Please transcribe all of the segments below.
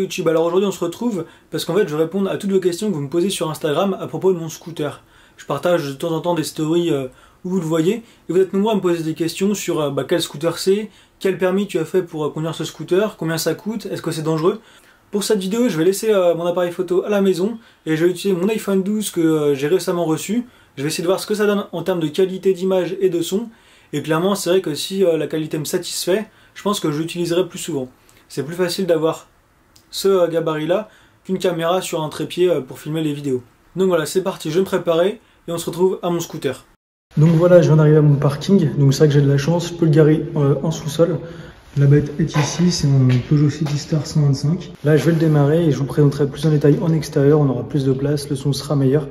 YouTube. Alors aujourd'hui on se retrouve parce qu'en fait je vais répondre à toutes vos questions que vous me posez sur Instagram à propos de mon scooter. Je partage de temps en temps des stories où vous le voyez et vous êtes nombreux à me poser des questions sur quel scooter c'est, quel permis tu as fait pour conduire ce scooter, combien ça coûte, est-ce que c'est dangereux. Pour cette vidéo je vais laisser mon appareil photo à la maison et je vais utiliser mon iPhone 12 que j'ai récemment reçu. Je vais essayer de voir ce que ça donne en termes de qualité d'image et de son. Et clairement c'est vrai que si la qualité me satisfait, je pense que je l'utiliserai plus souvent. C'est plus facile d'avoir ce gabarit-là qu'une caméra sur un trépied pour filmer les vidéos. Donc voilà, c'est parti, je vais me préparer et on se retrouve à mon scooter. Donc voilà, je viens d'arriver à mon parking, donc c'est vrai que j'ai de la chance, je peux le garer en sous-sol. La bête est ici, c'est un Peugeot Citystar 125. Là je vais le démarrer et je vous présenterai plus en détail en extérieur, on aura plus de place, le son sera meilleur.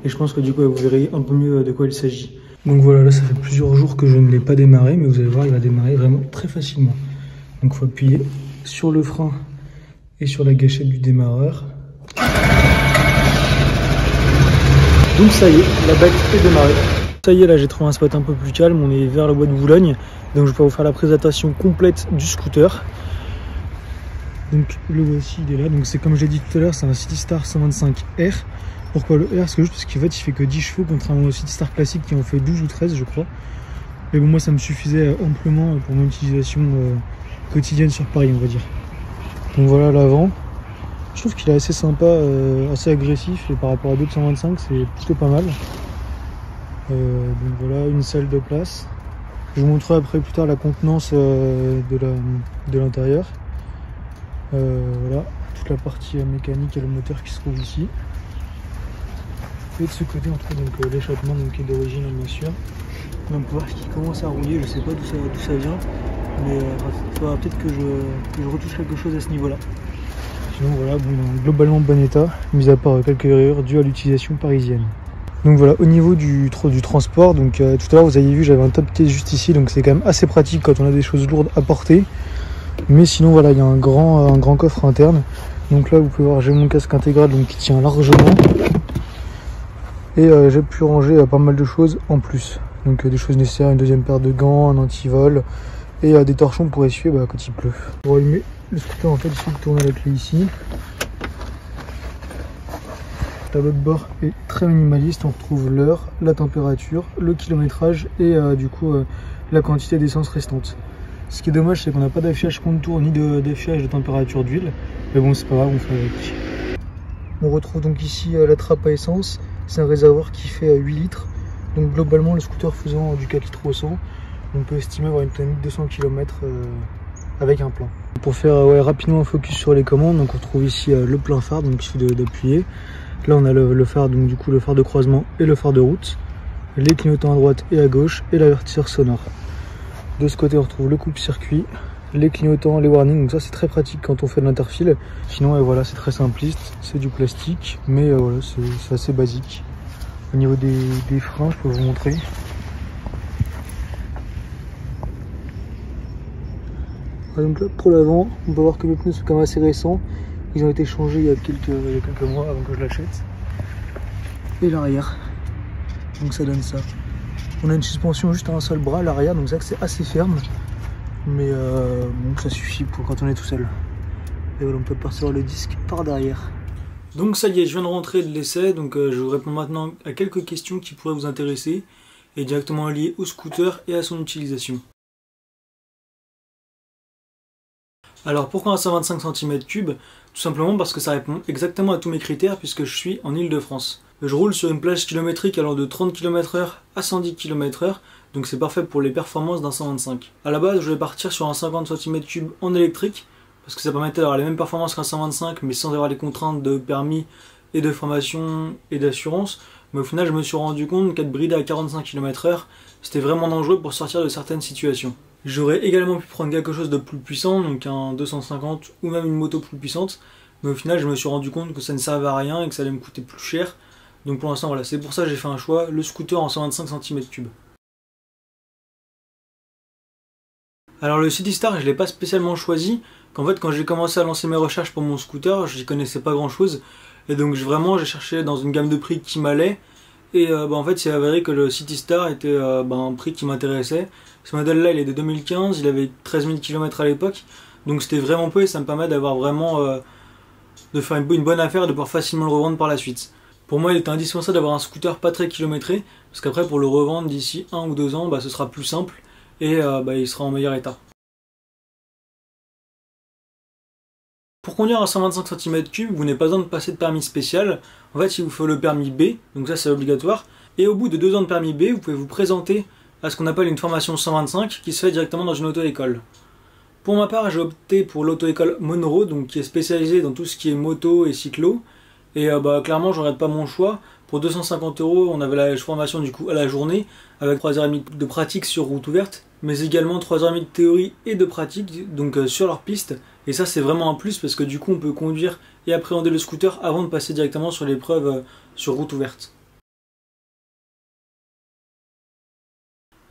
Et je pense que du coup vous verrez un peu mieux de quoi il s'agit. Donc voilà, là ça fait plusieurs jours que je ne l'ai pas démarré, mais vous allez voir, il va démarrer vraiment très facilement. Donc il faut appuyer sur le frein et sur la gâchette du démarreur. Donc ça y est, la bête est démarrée. Ça y est, là j'ai trouvé un spot un peu plus calme, on est vers le bois de Boulogne. Donc je vais vous faire la présentation complète du scooter. Donc le voici, il est là. Donc c'est comme j'ai dit tout à l'heure, c'est un Citystar 125R. Pourquoi le R? Parce qu'en fait il fait que 10 chevaux contrairement au Citystar classique qui en fait 12 ou 13 je crois. Mais bon, moi ça me suffisait amplement pour mon utilisation quotidienne sur Paris, on va dire. Donc voilà l'avant. Je trouve qu'il est assez sympa, assez agressif et par rapport à d'autres 125 c'est plutôt pas mal. Donc voilà une salle de place. Je vous montrerai après plus tard la contenance de l'intérieur. Voilà toute la partie mécanique et le moteur qui se trouve ici. Et de ce côté on trouve donc l'échappement qui est d'origine bien sûr. On peut voir qu'il commence à rouiller, je sais pas d'où ça vient, mais il faudra peut-être que je retouche quelque chose à ce niveau là. Sinon voilà, bon, il est globalement en bon état, mis à part quelques erreurs dues à l'utilisation parisienne. Donc voilà, au niveau du transport, donc tout à l'heure vous avez vu j'avais un top case juste ici, donc c'est quand même assez pratique quand on a des choses lourdes à porter. Mais sinon voilà, il y a un grand coffre interne. Donc là vous pouvez voir j'ai mon casque intégral donc qui tient largement. Et j'ai pu ranger pas mal de choses en plus. Donc des choses nécessaires, une deuxième paire de gants, un antivol et des torchons pour essuyer quand il pleut. Pour allumer le scooter en fait il suffit de tourner la clé ici. Le tableau de bord est très minimaliste, on retrouve l'heure, la température, le kilométrage et du coup la quantité d'essence restante. Ce qui est dommage c'est qu'on n'a pas d'affichage contour ni d'affichage de température d'huile. Mais bon c'est pas grave, on fait avec. On retrouve donc ici la trappe à essence. C'est un réservoir qui fait 8 litres. Donc globalement le scooter faisant du 4 litres au 100, on peut estimer avoir une autonomie de 200 km avec un plein. Pour faire rapidement un focus sur les commandes, donc on retrouve ici le plein phare, donc il suffit d'appuyer. Là on a le phare, donc du coup le phare de croisement et le phare de route, les clignotants à droite et à gauche et l'avertisseur sonore. De ce côté on retrouve le coupe-circuit, les clignotants, les warnings, donc ça c'est très pratique quand on fait de l'interfile. Sinon voilà c'est très simpliste, c'est du plastique, mais voilà c'est assez basique. Au niveau des freins, je peux vous montrer. Donc là pour l'avant, on peut voir que mes pneus sont quand même assez récents. Ils ont été changés il y a quelques mois avant que je l'achète. Et l'arrière, donc ça donne ça. On a une suspension juste à un seul bras à l'arrière, donc c'est vrai que c'est assez ferme. Mais bon, ça suffit pour quand on est tout seul. Et voilà, on peut partir le disque par derrière. Donc ça y est, je viens de rentrer de l'essai, donc je vous réponds maintenant à quelques questions qui pourraient vous intéresser et directement liées au scooter et à son utilisation. Alors pourquoi un 125 cm3? Tout simplement parce que ça répond exactement à tous mes critères puisque je suis en Île-de-France. Je roule sur une plage kilométrique allant de 30 km/h à 110 km/h, donc c'est parfait pour les performances d'un 125. A la base, je voulais partir sur un 50 cm3 en électrique, parce que ça permettait d'avoir les mêmes performances qu'un 125, mais sans avoir les contraintes de permis et de formation et d'assurance. Mais au final, je me suis rendu compte qu'être bridé à 45 km/h, c'était vraiment dangereux pour sortir de certaines situations. J'aurais également pu prendre quelque chose de plus puissant, donc un 250 ou même une moto plus puissante, mais au final, je me suis rendu compte que ça ne servait à rien et que ça allait me coûter plus cher. Donc pour l'instant, voilà, c'est pour ça que j'ai fait un choix, le scooter en 125 cm3. Alors le Citystar, je ne l'ai pas spécialement choisi, qu'en fait quand j'ai commencé à lancer mes recherches pour mon scooter, je n'y connaissais pas grand chose, et donc vraiment j'ai cherché dans une gamme de prix qui m'allait, et en fait c'est avéré que le Citystar était un prix qui m'intéressait. Ce modèle là il est de 2015, il avait 13 000 km à l'époque, donc c'était vraiment peu et ça me permet d'avoir vraiment de faire une bonne affaire et de pouvoir facilement le revendre par la suite. Pour moi, il est indispensable d'avoir un scooter pas très kilométré, parce qu'après pour le revendre d'ici 1 ou 2 ans, ce sera plus simple et il sera en meilleur état. Pour conduire à 125 cm3, vous n'avez pas besoin de passer de permis spécial. En fait, il vous faut le permis B, donc ça c'est obligatoire. Et au bout de 2 ans de permis B, vous pouvez vous présenter à ce qu'on appelle une formation 125 qui se fait directement dans une auto-école. Pour ma part, j'ai opté pour l'auto-école Monroe, donc qui est spécialisée dans tout ce qui est moto et cyclo. Et clairement, je regrette pas mon choix. Pour 250 €, on avait la formation du coup à la journée, avec 3h30 de pratique sur route ouverte, mais également 3h30 de théorie et de pratique, donc sur leur piste. Et ça, c'est vraiment un plus parce que du coup, on peut conduire et appréhender le scooter avant de passer directement sur l'épreuve sur route ouverte.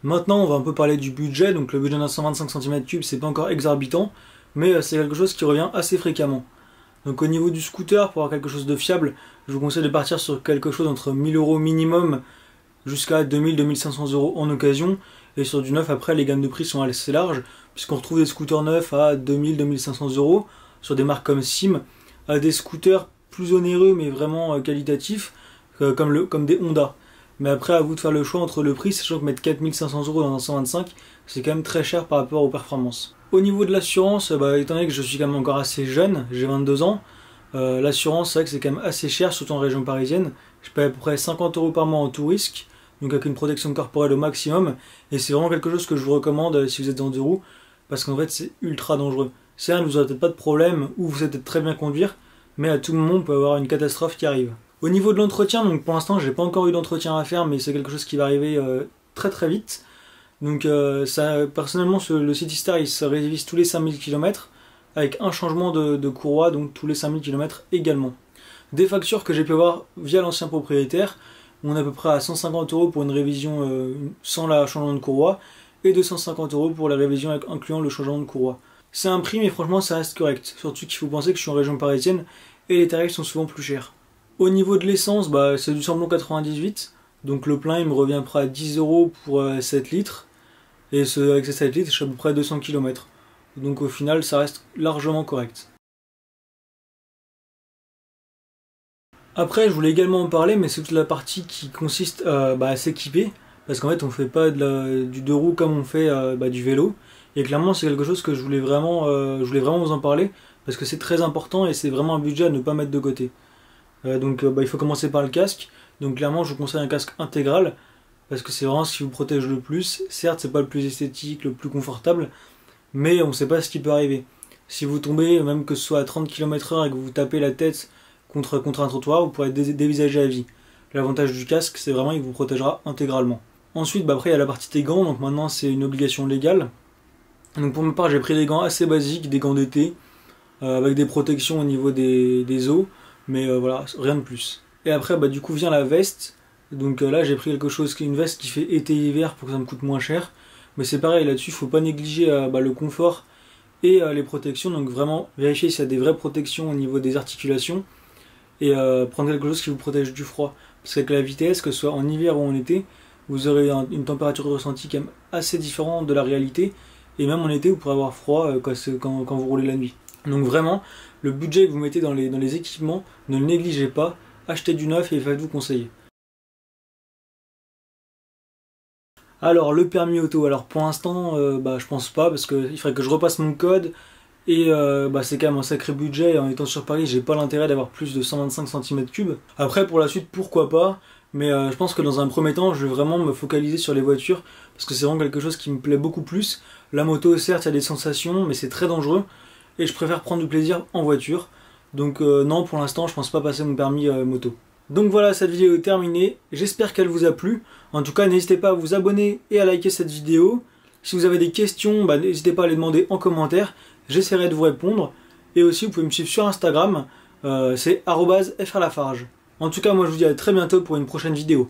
Maintenant, on va un peu parler du budget. Donc le budget d'un 125 cm3, c'est pas encore exorbitant, mais c'est quelque chose qui revient assez fréquemment. Donc au niveau du scooter, pour avoir quelque chose de fiable, je vous conseille de partir sur quelque chose entre 1000 € minimum jusqu'à 2000-2500 € en occasion. Et sur du neuf, après, les gammes de prix sont assez larges, puisqu'on retrouve des scooters neufs à 2000-2500 € sur des marques comme Sim, à des scooters plus onéreux mais vraiment qualitatifs, comme des Honda. Mais après, à vous de faire le choix entre le prix, sachant que mettre 4500 € dans un 125, c'est quand même très cher par rapport aux performances. Au niveau de l'assurance, étant donné que je suis quand même encore assez jeune, j'ai 22 ans, l'assurance, c'est vrai que c'est quand même assez cher, surtout en région parisienne. Je paye à peu près 50 € par mois en tout risque, donc avec une protection corporelle au maximum, et c'est vraiment quelque chose que je vous recommande si vous êtes en deux roues, parce qu'en fait c'est ultra dangereux. Certes, vous n'aurez peut-être pas de problème, ou vous savez peut-être très bien conduire, mais à tout moment, on peut avoir une catastrophe qui arrive. Au niveau de l'entretien, donc pour l'instant, j'ai pas encore eu d'entretien à faire, mais c'est quelque chose qui va arriver très très vite. Donc personnellement, le City Star, il se révise tous les 5000 km, avec un changement de courroie, donc tous les 5000 km également. Des factures que j'ai pu avoir via l'ancien propriétaire, on est à peu près à 150 € pour une révision sans le changement de courroie, et 250 € pour la révision incluant le changement de courroie. C'est un prix, mais franchement ça reste correct, surtout qu'il faut penser que je suis en région parisienne, et les tarifs sont souvent plus chers. Au niveau de l'essence, c'est du samplon 98, donc le plein il me revient à peu près à 10 € pour 7 litres, et avec ces 7 litres je suis à peu près 200 km. Donc au final ça reste largement correct. Après je voulais également en parler, mais c'est toute la partie qui consiste à s'équiper, parce qu'en fait on fait pas du deux roues comme on fait du vélo, et clairement c'est quelque chose que je voulais vraiment vous en parler, parce que c'est très important et c'est vraiment un budget à ne pas mettre de côté. Il faut commencer par le casque. Donc clairement je vous conseille un casque intégral parce que c'est vraiment ce qui vous protège le plus. Certes c'est pas le plus esthétique, le plus confortable, mais on ne sait pas ce qui peut arriver. Si vous tombez, même que ce soit à 30 km/h et que vous vous tapez la tête contre un trottoir, vous pourrez être dévisagé à vie. L'avantage du casque, c'est vraiment qu'il vous protégera intégralement. Ensuite, après il y a la partie des gants, donc maintenant c'est une obligation légale. Donc pour ma part j'ai pris des gants assez basiques, des gants d'été, avec des protections au niveau des os. Mais voilà, rien de plus. Et après, du coup, vient la veste. Donc là, j'ai pris une veste qui fait été-hiver pour que ça me coûte moins cher. Mais c'est pareil, là-dessus, il ne faut pas négliger le confort et les protections. Donc vraiment, vérifier s'il y a des vraies protections au niveau des articulations. Et prendre quelque chose qui vous protège du froid. Parce qu'avec la vitesse, que ce soit en hiver ou en été, vous aurez une température ressentie quand même assez différente de la réalité. Et même en été, vous pourrez avoir froid quand vous roulez la nuit. Donc vraiment, le budget que vous mettez dans les équipements, ne le négligez pas, achetez du neuf et faites-vous conseiller. Alors le permis auto, alors pour l'instant je pense pas parce qu'il faudrait que je repasse mon code et c'est quand même un sacré budget et en étant sur Paris j'ai pas l'intérêt d'avoir plus de 125 cm3. Après pour la suite pourquoi pas, mais je pense que dans un premier temps je vais vraiment me focaliser sur les voitures parce que c'est vraiment quelque chose qui me plaît beaucoup plus. La moto certes il y a des sensations mais c'est très dangereux. Et je préfère prendre du plaisir en voiture. Donc non, pour l'instant, je pense pas passer mon permis moto. Donc voilà, cette vidéo est terminée. J'espère qu'elle vous a plu. En tout cas, n'hésitez pas à vous abonner et à liker cette vidéo. Si vous avez des questions, n'hésitez pas à les demander en commentaire. J'essaierai de vous répondre. Et aussi, vous pouvez me suivre sur Instagram. C'est @frlafarge. En tout cas, moi, je vous dis à très bientôt pour une prochaine vidéo.